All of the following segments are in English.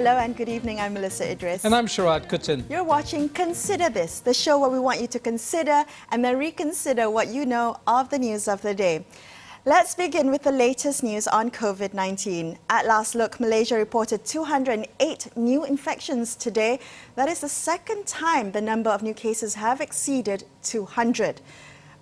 Hello and good evening. I'm Melisa Idris. And I'm Sharaad Kuttan. You're watching Consider This, the show where we want you to consider and then reconsider what you know of the news of the day. Let's begin with the latest news on COVID-19. At last look, Malaysia reported 208 new infections today. That is the second time the number of new cases have exceeded 200.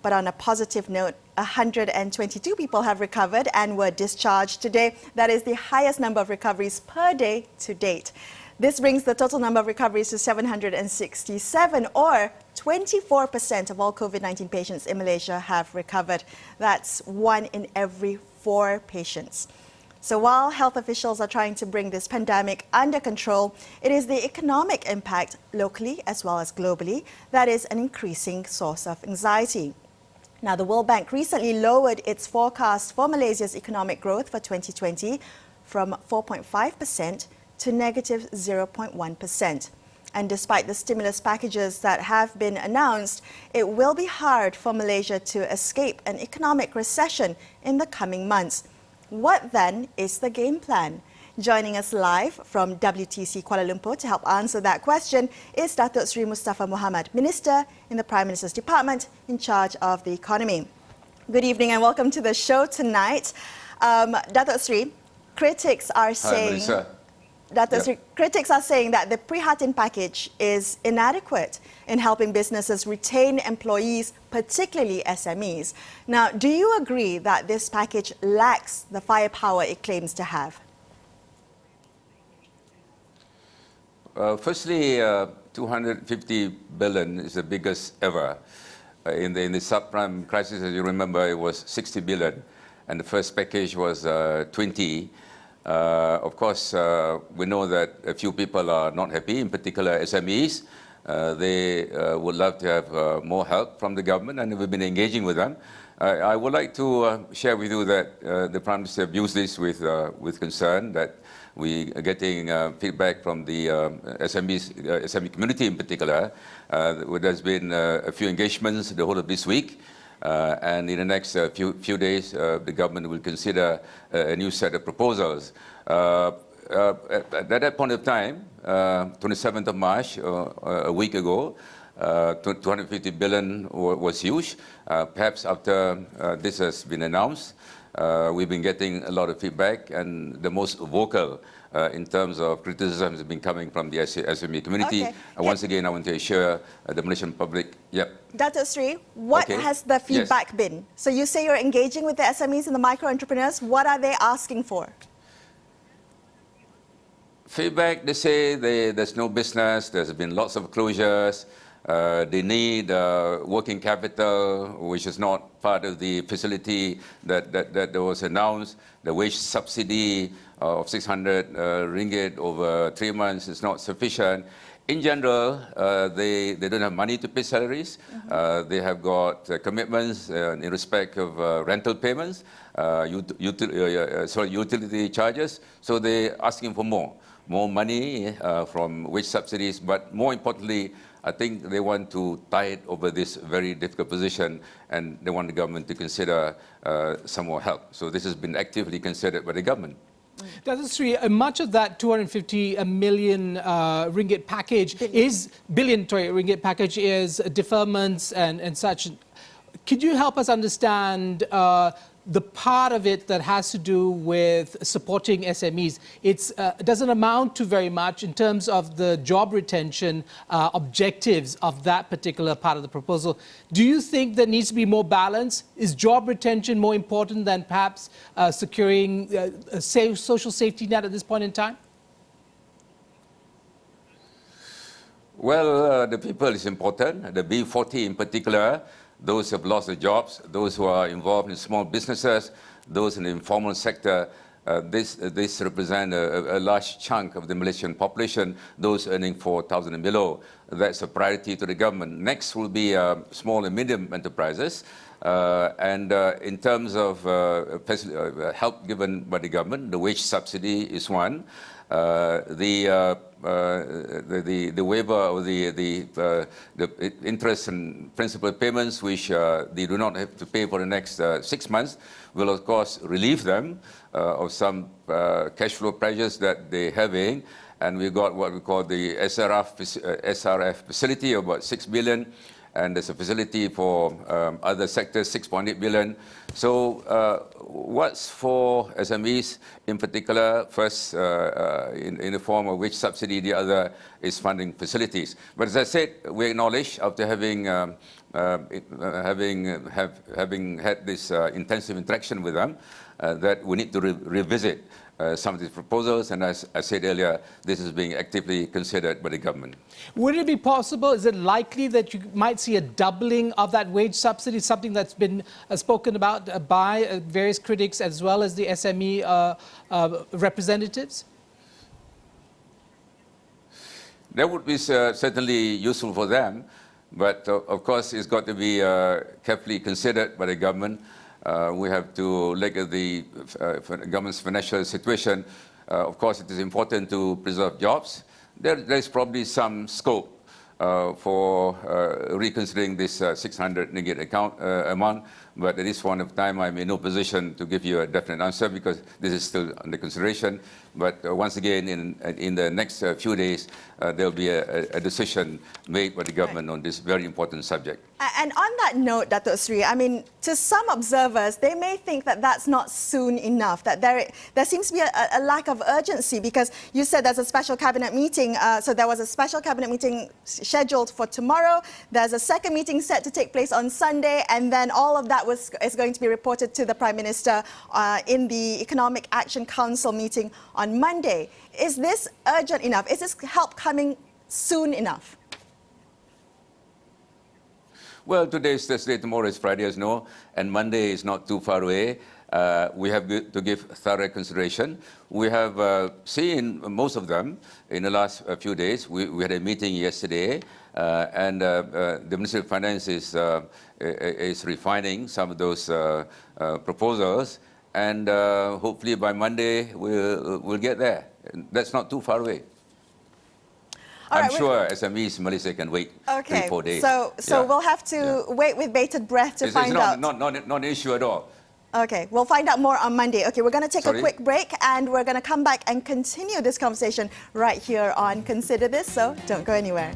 But on a positive note, 122 people have recovered and were discharged today. That is the highest number of recoveries per day to date. This brings the total number of recoveries to 767, or 24% of all COVID-19 patients in Malaysia have recovered. That's 1 in every 4 patients. So while health officials are trying to bring this pandemic under control, it is the economic impact locally as well as globally that is an increasing source of anxiety. Now, the World Bank recently lowered its forecast for Malaysia's economic growth for 2020 from 4.5% to negative 0.1%. And despite the stimulus packages that have been announced, it will be hard for Malaysia to escape an economic recession in the coming months. What then is the game plan? Joining us live from WTC Kuala Lumpur to help answer that question is Datuk Seri Mustapa Mohamed, Minister in the Prime Minister's Department in charge of the economy. Good evening and welcome to the show tonight. Datuk Seri, critics are saying... Hi, Melisa. Datuk Seri, critics are saying that the Prihatin package is inadequate in helping businesses retain employees, particularly SMEs. Now, do you agree that this package lacks the firepower it claims to have? Firstly, 250 billion is the biggest ever. In the subprime crisis, as you remember, it was 60 billion, and the first package was 20. Of course, we know that a few people are not happy, in particular SMEs. They would love to have more help from the government, and we've been engaging with them. I would like to share with you that the Prime Minister views this with concern, that we are getting feedback from the SME community in particular. There's been a few engagements the whole of this week. And in the next few days, the government will consider a new set of proposals. At that point of time, 27th of March, a week ago, 250 billion was huge. Perhaps after this has been announced, we've been getting a lot of feedback, and the most vocal in terms of criticism has been coming from the SME community. Okay. Once again, I want to assure the Malaysian public, Datuk Seri, what has the feedback been? So you say you're engaging with the SMEs and the micro-entrepreneurs. What are they asking for? Feedback, they say there's no business, there's been lots of closures, they need working capital, which is not part of the facility that was announced. The wage subsidy of 600 ringgit over 3 months is not sufficient. In general, they don't have money to pay salaries. They have got commitments in respect of rental payments, utility charges. So they're asking for more money from wage subsidies, but more importantly, I think they want to tide over this very difficult position, and they want the government to consider some more help. So this has been actively considered by the government. Datuk Seri, much of that 250 million ringgit package is deferments and such. Could you help us understand the part of it that has to do with supporting SMEs? It doesn't amount to very much in terms of the job retention objectives of that particular part of the proposal. Do you think there needs to be more balance? Is job retention more important than perhaps securing a social safety net at this point in time? Well, the people is important. The B40 in particular, those who have lost their jobs, those who are involved in small businesses, those in the informal sector, this represents a large chunk of the Malaysian population, those earning 4,000 and below. That's a priority to the government. Next will be small and medium enterprises. In terms of help given by the government, the wage subsidy is one. the waiver of the interest and principal payments, which they do not have to pay for the next 6 months, will of course relieve them of some cash flow pressures that they're having. And we got what we call the SRF facility of about 6 billion. And there's a facility for other sectors, 6.8 billion. So what's for SMEs in particular, first in the form of wage subsidy, the other is funding facilities. But as I said, we acknowledge after having had this intensive interaction with them, that we need to revisit some of these proposals, and as I said earlier, this is being actively considered by the government. Would it be possible, is it likely that you might see a doubling of that wage subsidy, something that's been spoken about by various critics as well as the SME representatives? That would be certainly useful for them, but of course it's got to be carefully considered by the government. We have to look at the government's financial situation. Of course, it is important to preserve jobs. There is probably some scope for reconsidering this 600 ringgit amount, but at this point of time, I'm in no position to give you a definite answer because this is still under consideration. But once again, in the next few days, there will be a decision made by the government on this very important subject. And on that note, Datuk Seri, I mean, to some observers, they may think that that's not soon enough, that there seems to be a lack of urgency because you said there's a special cabinet meeting. So there was a special cabinet meeting scheduled for tomorrow. There's a second meeting set to take place on Sunday, and then all of that is going to be reported to the Prime Minister in the Economic Action Council meeting on Monday. Is this urgent enough? Is this help coming soon enough? Well, today is Thursday, tomorrow is Friday, as you know, and Monday is not too far away. We have to give thorough consideration. We have seen most of them in the last few days. We had a meeting yesterday, and the Ministry of Finance is refining some of those proposals, and hopefully by Monday we'll get there. That's not too far away. I'm sure SMEs, Melisa, can wait 3-4 days. So we'll have to wait with bated breath to find out. It's not an issue at all. Okay, we'll find out more on Monday. Okay, we're going to take a quick break and we're going to come back and continue this conversation right here on Consider This, so don't go anywhere.